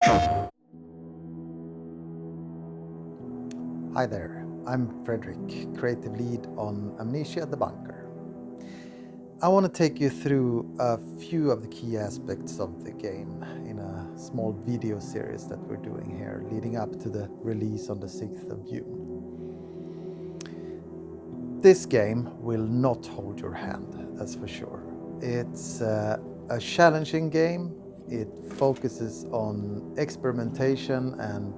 Hi there, I'm Fredrik, creative lead on Amnesia the Bunker. I want to take you through a few of the key aspects of the game in a small video series that we're doing here, leading up to the release on the 6th of June. This game will not hold your hand, that's for sure. It's a challenging game. It focuses on experimentation and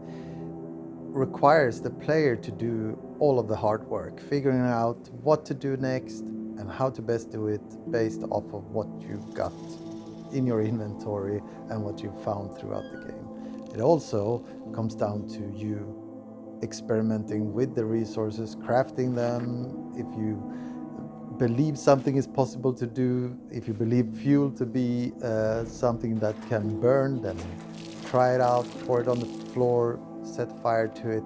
requires the player to do all of the hard work, figuring out what to do next and how to best do it based off of what you've got in your inventory and what you've found throughout the game. It also comes down to you experimenting with the resources, crafting them. If you believe something is possible to do, if you believe fuel to be something that can burn, then try it out, pour it on the floor, set fire to it.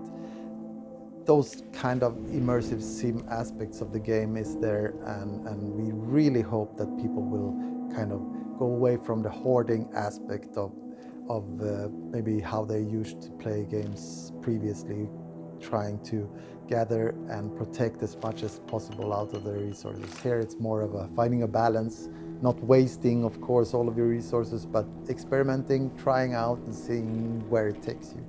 Those kind of immersive sim aspects of the game is there, and we really hope that people will kind of go away from the hoarding aspect of maybe how they used to play games previously, trying to gather and protect as much as possible out of their resources. Here it's more of a finding a balance, not wasting, of course, all of your resources, but experimenting, trying out and seeing where it takes you.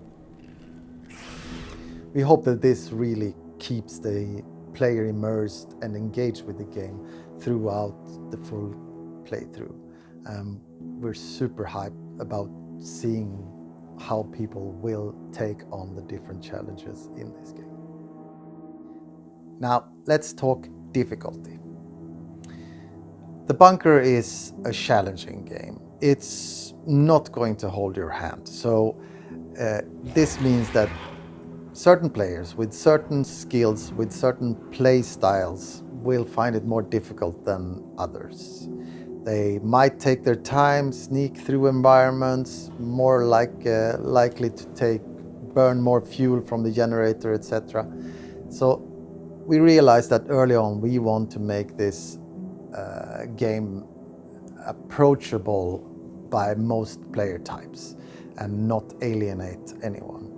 We hope that this really keeps the player immersed and engaged with the game throughout the full playthrough. We're super hyped about seeing how people will take on the different challenges in this game. Now, let's talk difficulty. The Bunker is a challenging game. It's not going to hold your hand. So this means that certain players with certain skills, with certain play styles, will find it more difficult than others. They might take their time, sneak through environments, more likely to burn more fuel from the generator, etc. So we realized that early on we want to make this game approachable by most player types and not alienate anyone.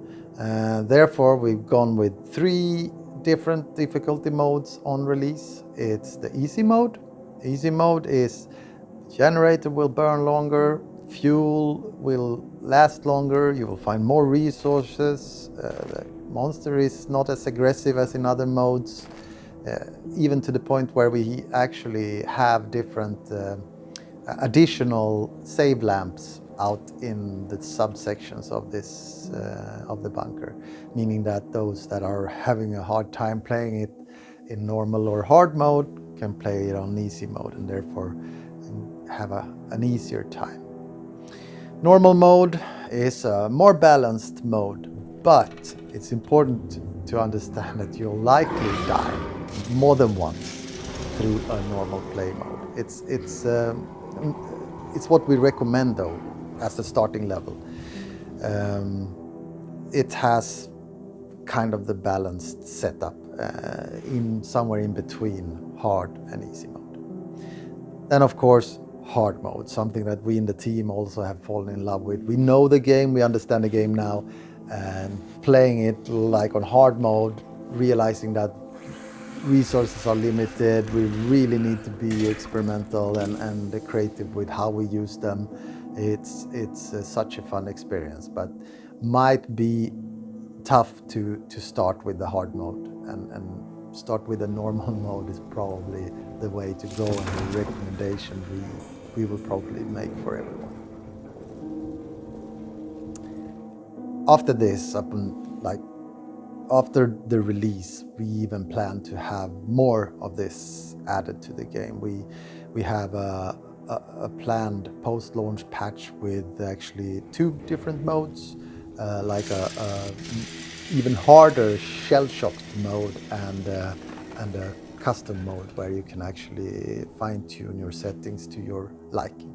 Therefore, we've gone with 3 different difficulty modes on release. It's the easy mode. Easy mode is generator will burn longer, fuel will last longer, you will find more resources, the monster is not as aggressive as in other modes, even to the point where we actually have different additional save lamps out in the subsections of this of the bunker, meaning that those that are having a hard time playing it in normal or hard mode can play it on easy mode and therefore have an easier time. Normal mode is a more balanced mode, but it's important to understand that you'll likely die more than once through a normal play mode. It's what we recommend though as a starting level. It has kind of the balanced setup in somewhere in between hard and easy mode. Then of course hard mode, something that we in the team also have fallen in love with. We know the game, we understand the game now, and playing it like on hard mode, realizing that resources are limited, we really need to be experimental and creative with how we use them. It's such a fun experience, but might be tough to start with the hard mode, and start with the normal mode is probably the way to go, and the recommendation we will probably make for everyone. After this, after the release, we even plan to have more of this added to the game. We have a planned post-launch patch with actually 2 different modes, like a even harder shell-shocked mode and a custom mode where you can actually fine-tune your settings to your liking.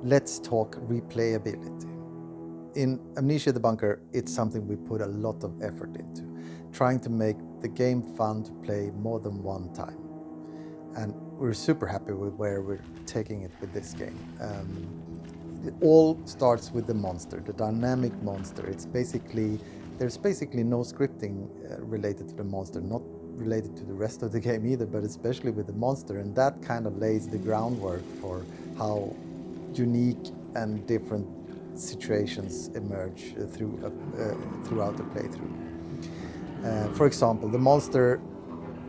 Let's talk replayability. In Amnesia the Bunker, it's something we put a lot of effort into, trying to make the game fun to play more than one time. And we're super happy with where we're taking it with this game. it all starts with the monster, the dynamic monster. There's basically no scripting related to the monster, not related to the rest of the game either, but especially with the monster, and that kind of lays the groundwork for how unique and different situations emerge throughout the playthrough. For example, the monster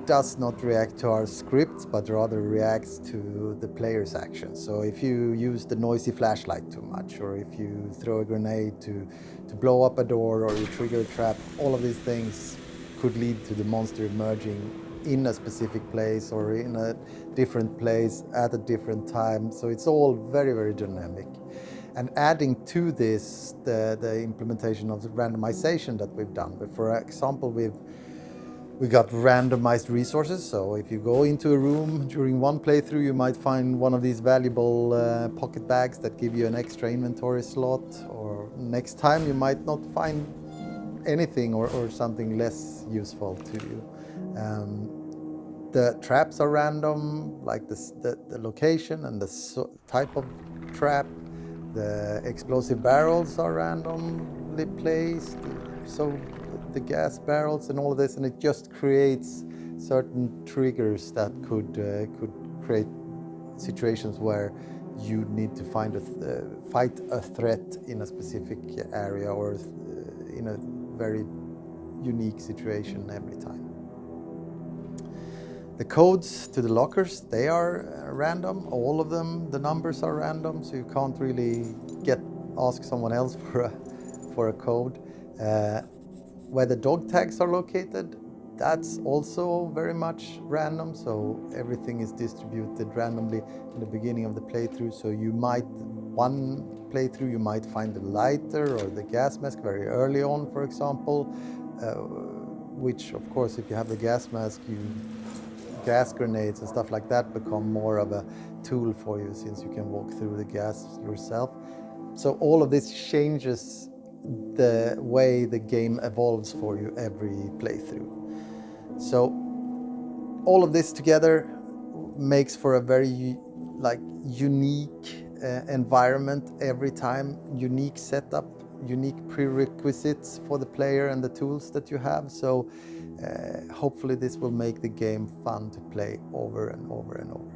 does not react to our scripts, but rather reacts to the player's actions. So if you use the noisy flashlight too much, or if you throw a grenade to blow up a door, or you trigger a trap, all of these things could lead to the monster emerging in a specific place or in a different place at a different time. So it's all very, very dynamic. And adding to this the implementation of the randomization that we've done. But for example, we got randomized resources, so if you go into a room during one playthrough, you might find one of these valuable pocket bags that give you an extra inventory slot, or next time you might not find anything or something less useful to you. The traps are random, like the location and the type of trap. The explosive barrels are randomly placed, so the gas barrels and all of this, and it just creates certain triggers that could create situations where you need to fight a threat in a specific area or in a very unique situation every time. The codes to the lockers, they are random, all of them. The numbers are random, so you can't really ask someone else for a code. Where the dog tags are located, that's also very much random, so everything is distributed randomly in the beginning of the playthrough. So one playthrough you might find the lighter or the gas mask very early on, for example, which of course, if you have the gas mask, gas grenades and stuff like that become more of a tool for you, since you can walk through the gas yourself. So all of this changes the way the game evolves for you every playthrough. So all of this together makes for a very unique environment every time, unique setup, unique prerequisites for the player and the tools that you have. So hopefully this will make the game fun to play over and over and over.